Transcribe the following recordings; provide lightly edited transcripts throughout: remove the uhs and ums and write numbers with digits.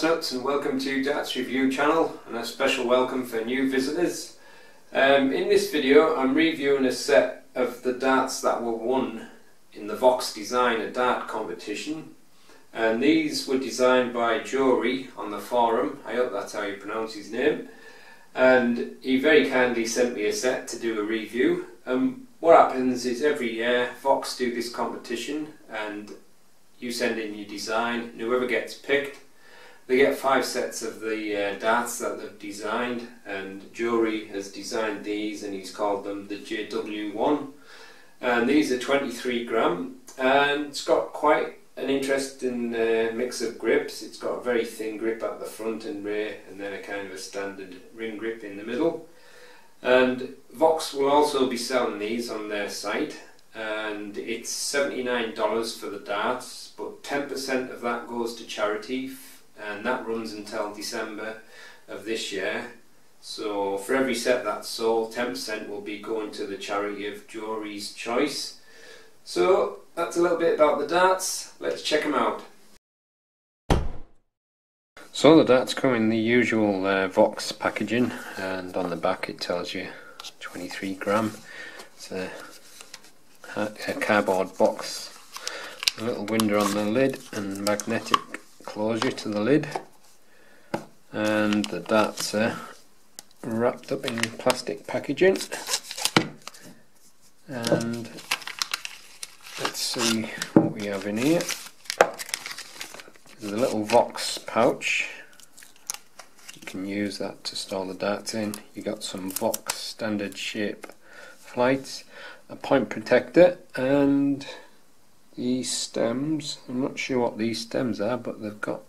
Nutz and welcome to Darts Review channel, and a special welcome for new visitors. In this video I'm reviewing a set of the darts that were won in the Voks Design a Dart competition, and these were designed by Jory on the forum. I hope that's how you pronounce his name, and he very kindly sent me a set to do a review. What happens is every year Voks do this competition and you send in your design, and whoever gets picked, they get 5 sets of the darts that they've designed, and Jory has designed these and he's called them the JW1, and these are 23 gram, and it's got quite an interesting mix of grips. It's got a very thin grip at the front and rear, and then a kind of a standard ring grip in the middle. And Voks will also be selling these on their site, and it's $79 for the darts, but 10% of that goes to charity, and that runs until December of this year. So for every set that's sold, 10% will be going to the charity of Jory's choice. So that's a little bit about the darts. Let's check them out. So the darts come in the usual Voks packaging, and on the back it tells you 23 gram. It's a cardboard box, a little window on the lid and magnetic closure to the lid, and the darts are wrapped up in plastic packaging. And let's see what we have in here. There's a little Voks pouch. You can use that to store the darts in. You got some Voks standard shape flights, a point protector, and these stems. I'm not sure what these stems are, but they've got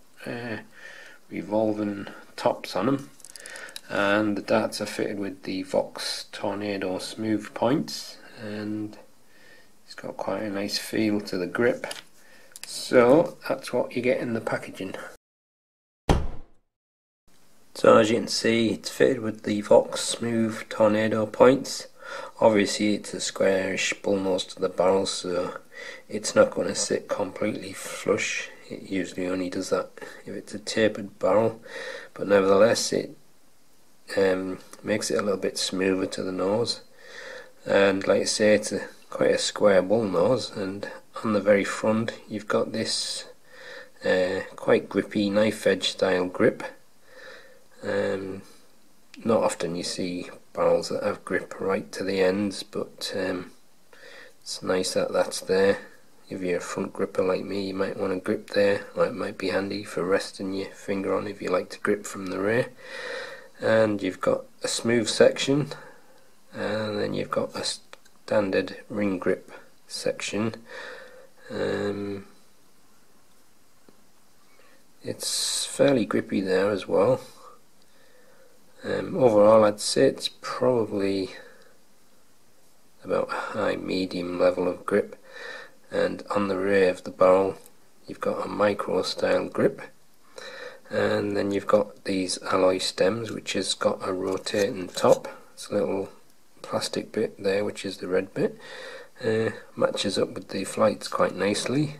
revolving tops on them, and the darts are fitted with the Voks Tornado smooth points, and it's got quite a nice feel to the grip. So that's what you get in the packaging. So as you can see, it's fitted with the Voks smooth Tornado points. Obviously it's a squarish bullnose to the barrel, so it's not going to sit completely flush. It usually only does that if it's a tapered barrel, but nevertheless it makes it a little bit smoother to the nose. And like I say, it's quite a square bull nose, and on the very front you've got this quite grippy knife edge style grip. Not often you see barrels that have grip right to the ends, but it's nice that that's there. If you're a front gripper like me, you might want to grip there, or it might be handy for resting your finger on if you like to grip from the rear. And you've got a smooth section, and then you've got a standard ring grip section. It's fairly grippy there as well. Overall I'd say it's probably about a high medium level of grip, and on the rear of the barrel you've got a micro style grip, and then you've got these alloy stems which has got a rotating top. It's a little plastic bit there which is the red bit, matches up with the flights quite nicely,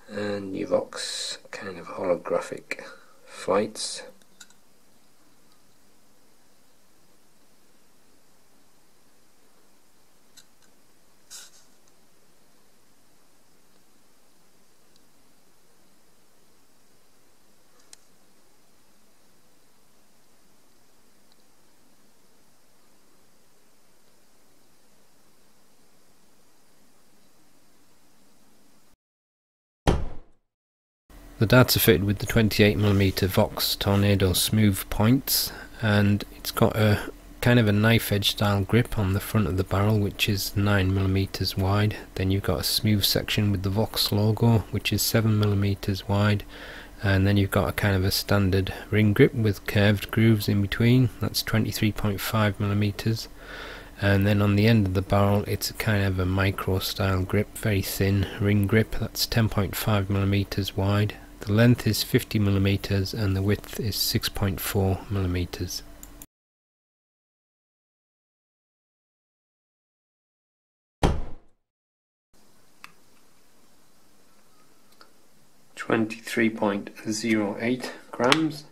and your Voks kind of holographic flights. The darts are fitted with the 28mm Voks Tornado smooth points, and it's got a kind of a knife edge style grip on the front of the barrel which is 9mm wide. Then you've got a smooth section with the Voks logo which is 7mm wide, and then you've got a kind of a standard ring grip with curved grooves in between. That's 23.5mm. And then on the end of the barrel it's a kind of a micro style grip, very thin ring grip. That's 10.5mm wide. The length is 50mm and the width is 6.4mm. .08 grams.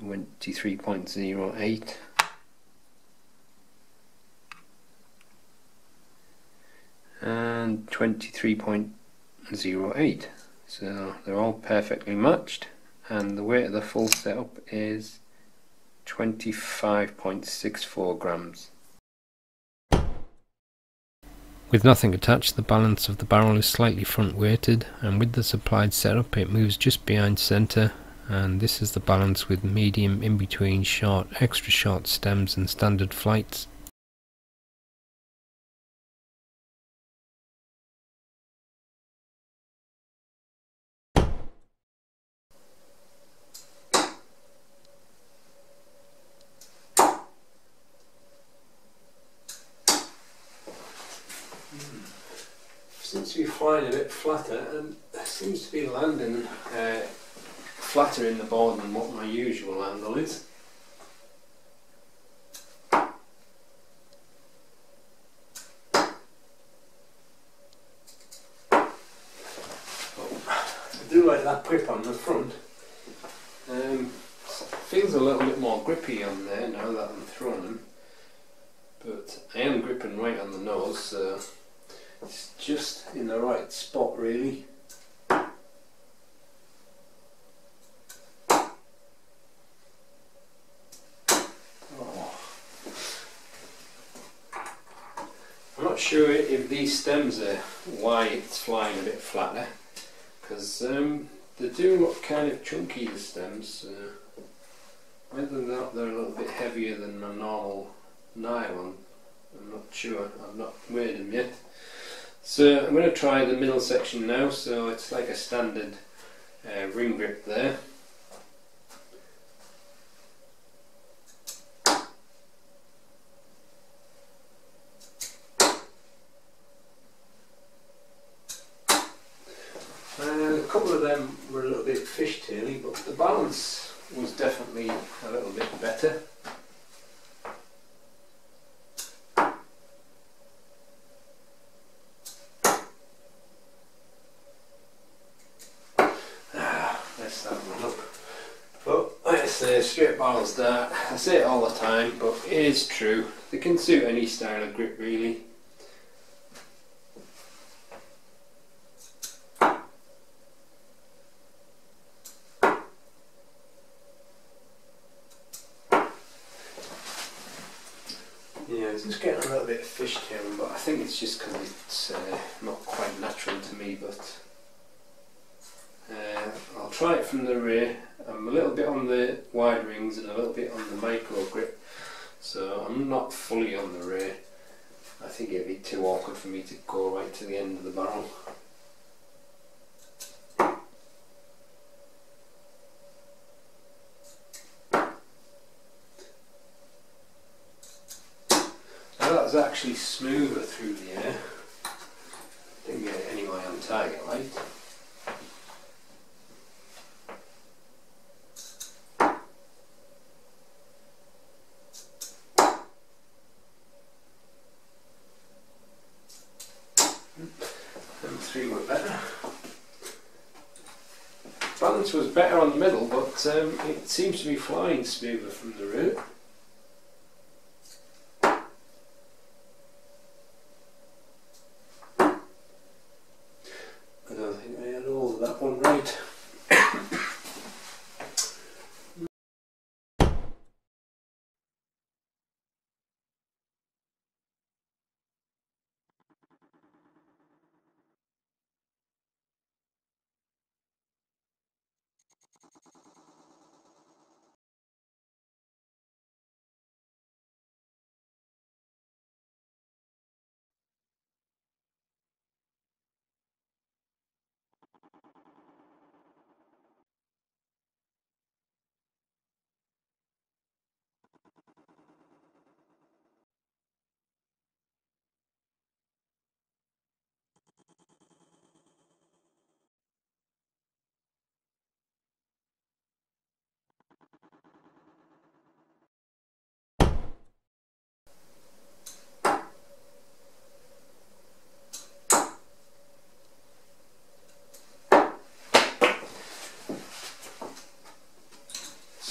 23.08. And 23.08. So they're all perfectly matched, and the weight of the full setup is 25.64 grams. With nothing attached, the balance of the barrel is slightly front weighted, and with the supplied setup it moves just behind centre, and this is the balance with medium in between short, extra short stems and standard flights. Seems to be flying a bit flatter, and seems to be landing flatter in the board than what my usual angle is. Oh, I do like that grip on the front. Feels a little bit more grippy on there now that I'm throwing them, but I am gripping right on the nose, so it's just in the right spot really. Oh. I'm not sure if these stems are why it's flying a bit flatter, because they do look kind of chunky, the stems. Whether or not they're a little bit heavier than my normal nylon, I'm not sure. I've not weighed them yet. So I'm going to try the middle section now. So it's like a standard ring grip there. A couple of them were a little bit fishtaily, but the balance was definitely a little bit better. Messed that one up. But like I say, straight barrels dart, I say it all the time, but it is true. They can suit any style of grip really. Yeah, it's just getting a little bit fishtailing, but I think it's just because it's not quite natural to me. But I'll try it from the rear. I'm a little bit on the wide rings and a little bit on the micro grip, so I'm not fully on the rear. I think it'd be too awkward for me to go right to the end of the barrel. That's actually smoother through the air. Didn't get it anyway on target light. And three were better. Balance was better on the middle, but it seems to be flying smoother from the rear. I don't think I had all of that one right.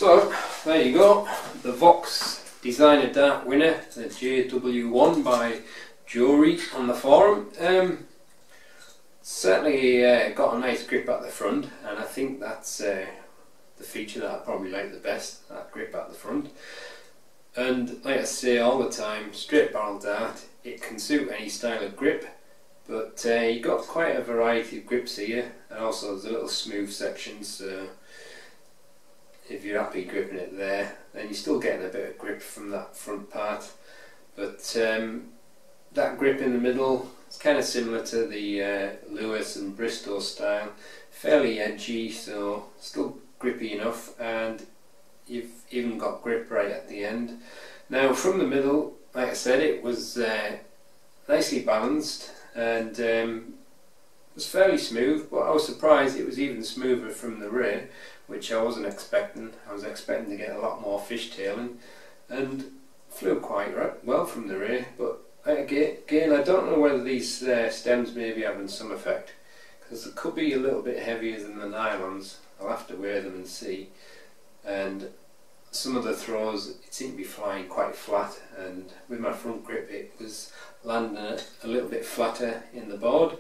So there you go, the Voks designer dart winner, the JW1 by Jory on the forum. Certainly got a nice grip at the front, and I think that's the feature that I probably like the best, that grip at the front. And like I say all the time, straight barrel dart, it can suit any style of grip, but you've got quite a variety of grips here, and also there's a little smooth section, so if you're happy gripping it there, then you're still getting a bit of grip from that front part. But that grip in the middle, it's kind of similar to the Lewis and Bristol style, fairly edgy, so still grippy enough, and you've even got grip right at the end. Now from the middle, like I said, it was nicely balanced and was fairly smooth, but I was surprised it was even smoother from the rear, which I wasn't expecting. I was expecting to get a lot more fishtailing, and flew quite well from the rear. But again, I don't know whether these stems may be having some effect, because it could be a little bit heavier than the nylons. I'll have to wear them and see. And some of the throws, it seemed to be flying quite flat, and with my front grip it was landing a little bit flatter in the board.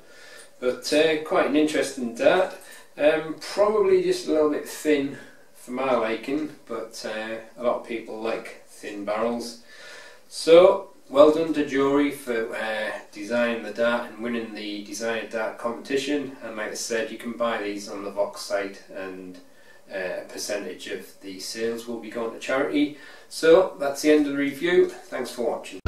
But quite an interesting dart. Probably just a little bit thin for my liking, but a lot of people like thin barrels. So well done to Jory for designing the dart and winning the designer dart competition. And like I said, you can buy these on the Voks site, and a percentage of the sales will be going to charity. So that's the end of the review. Thanks for watching.